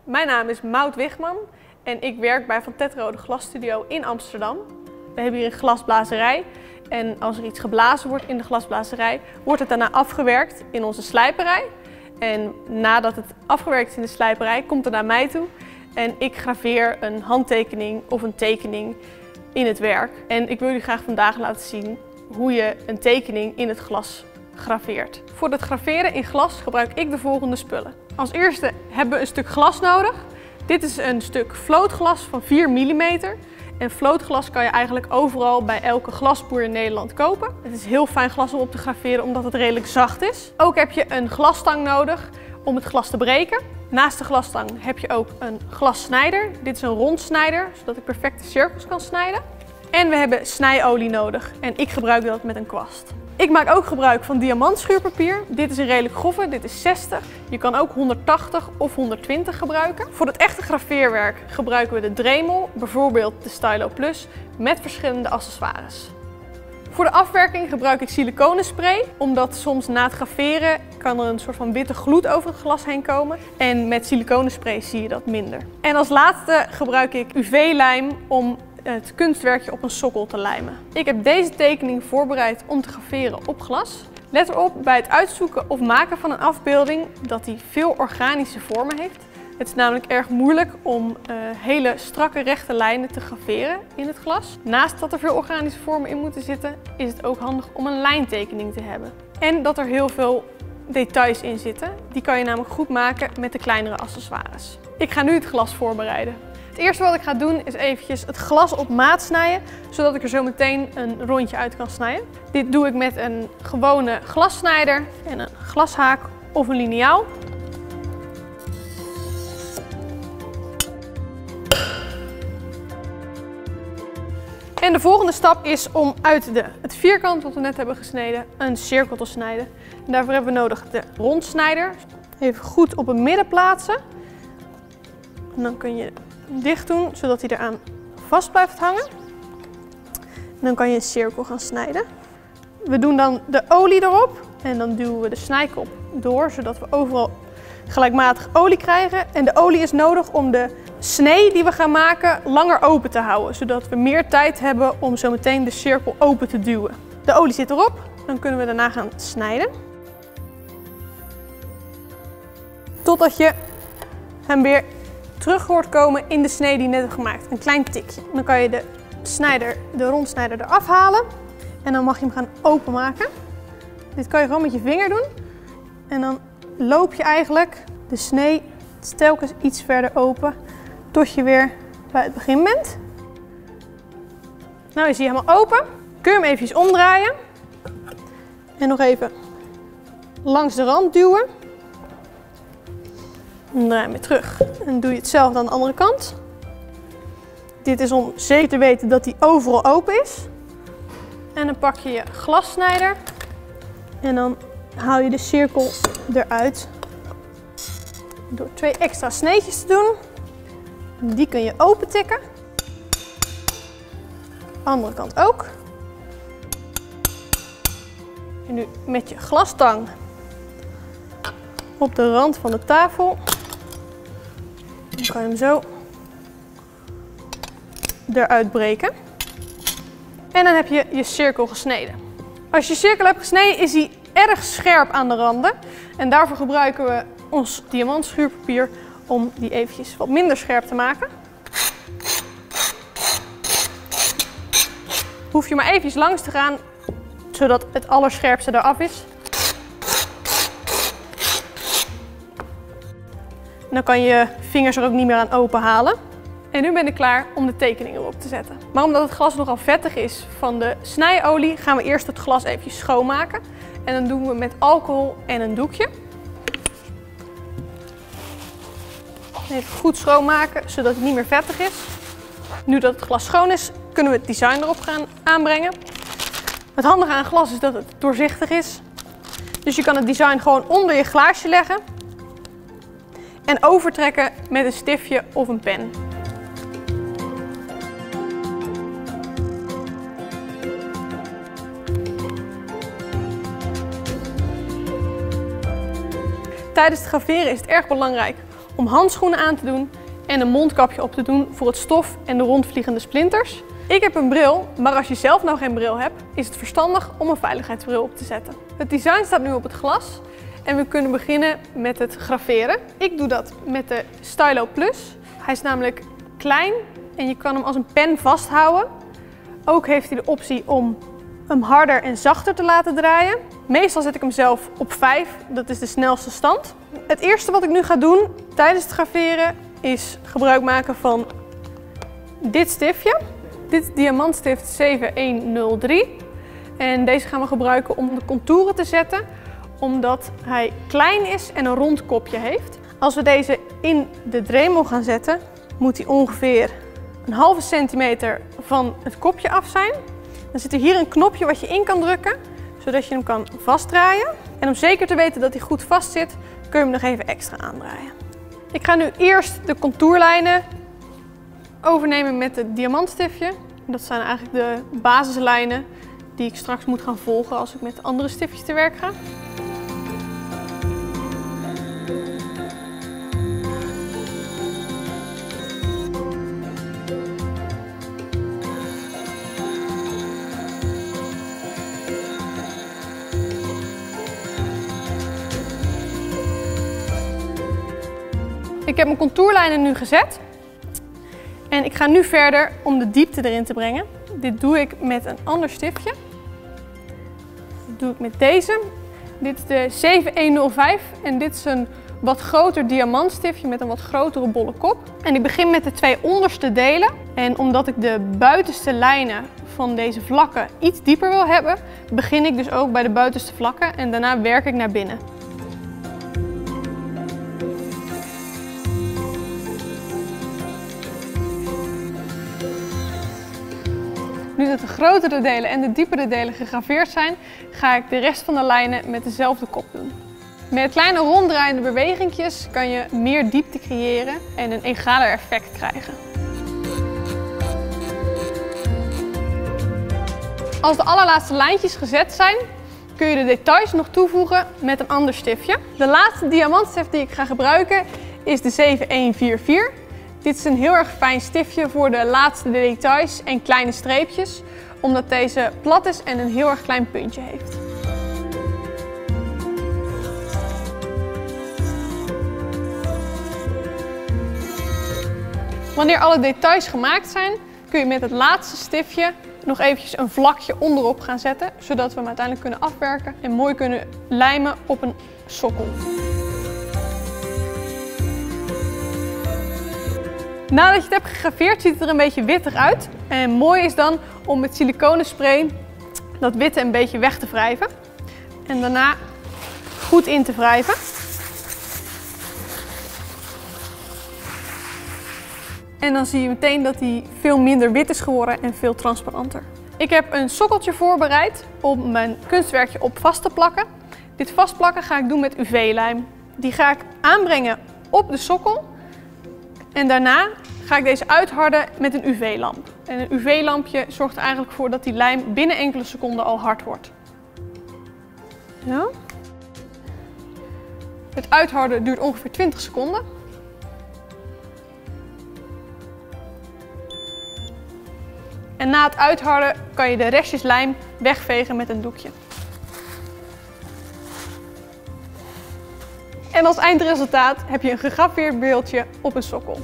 Mijn naam is Maud Wigman en ik werk bij Van Tetrode Glasstudio in Amsterdam. We hebben hier een glasblazerij en als er iets geblazen wordt in de glasblazerij, wordt het daarna afgewerkt in onze slijperij. En nadat het afgewerkt is in de slijperij, komt het naar mij toe en ik graveer een handtekening of een tekening in het werk. En ik wil jullie graag vandaag laten zien hoe je een tekening in het glas graveert. Voor het graveren in glas gebruik ik de volgende spullen. Als eerste hebben we een stuk glas nodig. Dit is een stuk vlootglas van 4 mm. En vlootglas kan je eigenlijk overal bij elke glasboer in Nederland kopen. Het is heel fijn glas om op te graveren omdat het redelijk zacht is. Ook heb je een glasstang nodig om het glas te breken. Naast de glasstang heb je ook een glassnijder. Dit is een rondsnijder, zodat ik perfecte cirkels kan snijden. En we hebben snijolie nodig en ik gebruik dat met een kwast. Ik maak ook gebruik van diamantschuurpapier. Dit is een redelijk grove, dit is 60. Je kan ook 180 of 120 gebruiken. Voor het echte graveerwerk gebruiken we de Dremel, bijvoorbeeld de Stylo Plus, met verschillende accessoires. Voor de afwerking gebruik ik siliconenspray, omdat soms na het graveren kan er een soort van witte gloed over het glas heen komen. En met siliconenspray zie je dat minder. En als laatste gebruik ik UV-lijm om het kunstwerkje op een sokkel te lijmen. Ik heb deze tekening voorbereid om te graveren op glas. Let erop bij het uitzoeken of maken van een afbeelding dat die veel organische vormen heeft. Het is namelijk erg moeilijk om hele strakke rechte lijnen te graveren in het glas. Naast dat er veel organische vormen in moeten zitten, is het ook handig om een lijntekening te hebben. En dat er heel veel details in zitten. Die kan je namelijk goed maken met de kleinere accessoires. Ik ga nu het glas voorbereiden. Het eerste wat ik ga doen is eventjes het glas op maat snijden, zodat ik er zo meteen een rondje uit kan snijden. Dit doe ik met een gewone glassnijder en een glashaak of een liniaal. En de volgende stap is om uit het vierkant wat we net hebben gesneden een cirkel te snijden. En daarvoor hebben we nodig de rondsnijder. Even goed op het midden plaatsen. En dan kun je dicht doen, zodat hij eraan vast blijft hangen. En dan kan je een cirkel gaan snijden. We doen dan de olie erop en dan duwen we de snijkop door, zodat we overal gelijkmatig olie krijgen. En de olie is nodig om de snee die we gaan maken langer open te houden, zodat we meer tijd hebben om zo meteen de cirkel open te duwen. De olie zit erop, dan kunnen we daarna gaan snijden. Totdat je hem weer terug hoort komen in de snee die je net hebt gemaakt. Een klein tikje. Dan kan je de rondsnijder eraf halen. En dan mag je hem gaan openmaken. Dit kan je gewoon met je vinger doen. En dan loop je eigenlijk de snee telkens iets verder open. Tot je weer bij het begin bent. Nou is hij helemaal open. Kun je hem eventjes omdraaien. En nog even langs de rand duwen. Dan draai je weer terug en doe je hetzelfde aan de andere kant. Dit is om zeker te weten dat hij overal open is. En dan pak je je glassnijder en dan haal je de cirkel eruit door 2 extra sneetjes te doen. Die kun je open tikken. Andere kant ook. En nu met je glastang op de rand van de tafel. Dan kan je hem zo eruit breken. En dan heb je je cirkel gesneden. Als je cirkel hebt gesneden is hij erg scherp aan de randen. En daarvoor gebruiken we ons diamantschuurpapier om die eventjes wat minder scherp te maken. Hoef je maar eventjes langs te gaan, zodat het allerscherpste eraf is. En dan kan je vingers er ook niet meer aan openhalen. En nu ben ik klaar om de tekening erop te zetten. Maar omdat het glas nogal vettig is van de snijolie, gaan we eerst het glas eventjes schoonmaken. En dan doen we met alcohol en een doekje. Even goed schoonmaken, zodat het niet meer vettig is. Nu dat het glas schoon is, kunnen we het design erop gaan aanbrengen. Het handige aan glas is dat het doorzichtig is. Dus je kan het design gewoon onder je glaasje leggen. En overtrekken met een stiftje of een pen. Tijdens het graveren is het erg belangrijk om handschoenen aan te doen en een mondkapje op te doen voor het stof en de rondvliegende splinters. Ik heb een bril, maar als je zelf nou geen bril hebt, is het verstandig om een veiligheidsbril op te zetten. Het design staat nu op het glas en we kunnen beginnen met het graveren. Ik doe dat met de Stylo Plus. Hij is namelijk klein en je kan hem als een pen vasthouden. Ook heeft hij de optie om hem harder en zachter te laten draaien. Meestal zet ik hem zelf op 5, dat is de snelste stand. Het eerste wat ik nu ga doen tijdens het graveren is gebruik maken van dit stiftje. Dit is diamantstift 7103 en deze gaan we gebruiken om de contouren te zetten, omdat hij klein is en een rond kopje heeft. Als we deze in de Dremel gaan zetten, moet hij ongeveer een halve centimeter van het kopje af zijn. Dan zit er hier een knopje wat je in kan drukken, zodat je hem kan vastdraaien. En om zeker te weten dat hij goed vast zit, kun je hem nog even extra aandraaien. Ik ga nu eerst de contourlijnen overnemen met het diamantstiftje. Dat zijn eigenlijk de basislijnen die ik straks moet gaan volgen als ik met andere stiftjes te werk ga. Ik heb mijn contourlijnen nu gezet en ik ga nu verder om de diepte erin te brengen. Dit doe ik met een ander stiftje. Dat doe ik met deze. Dit is de 7105 en dit is een wat groter diamantstiftje met een wat grotere bolle kop. En ik begin met de twee onderste delen. En omdat ik de buitenste lijnen van deze vlakken iets dieper wil hebben, begin ik dus ook bij de buitenste vlakken en daarna werk ik naar binnen. Nu dat de grotere delen en de diepere delen gegraveerd zijn, ga ik de rest van de lijnen met dezelfde kop doen. Met kleine ronddraaiende bewegingjes kan je meer diepte creëren en een egaler effect krijgen. Als de allerlaatste lijntjes gezet zijn, kun je de details nog toevoegen met een ander stiftje. De laatste diamantstift die ik ga gebruiken is de 7144. Dit is een heel erg fijn stiftje voor de laatste details en kleine streepjes, omdat deze plat is en een heel erg klein puntje heeft. Wanneer alle details gemaakt zijn, kun je met het laatste stiftje nog eventjes een vlakje onderop gaan zetten, zodat we hem uiteindelijk kunnen afwerken en mooi kunnen lijmen op een sokkel. Nadat je het hebt gegraveerd, ziet het er een beetje wittig uit. En mooi is dan om met siliconenspray dat witte een beetje weg te wrijven. En daarna goed in te wrijven. En dan zie je meteen dat hij veel minder wit is geworden en veel transparanter. Ik heb een sokkeltje voorbereid om mijn kunstwerkje op vast te plakken. Dit vastplakken ga ik doen met UV-lijm. Die ga ik aanbrengen op de sokkel. En daarna ga ik deze uitharden met een UV-lamp. En een UV-lampje zorgt er eigenlijk voor dat die lijm binnen enkele seconden al hard wordt. Zo. Het uitharden duurt ongeveer 20 seconden. En na het uitharden kan je de restjes lijm wegvegen met een doekje. En als eindresultaat heb je een gegraveerd beeldje op een sokkel.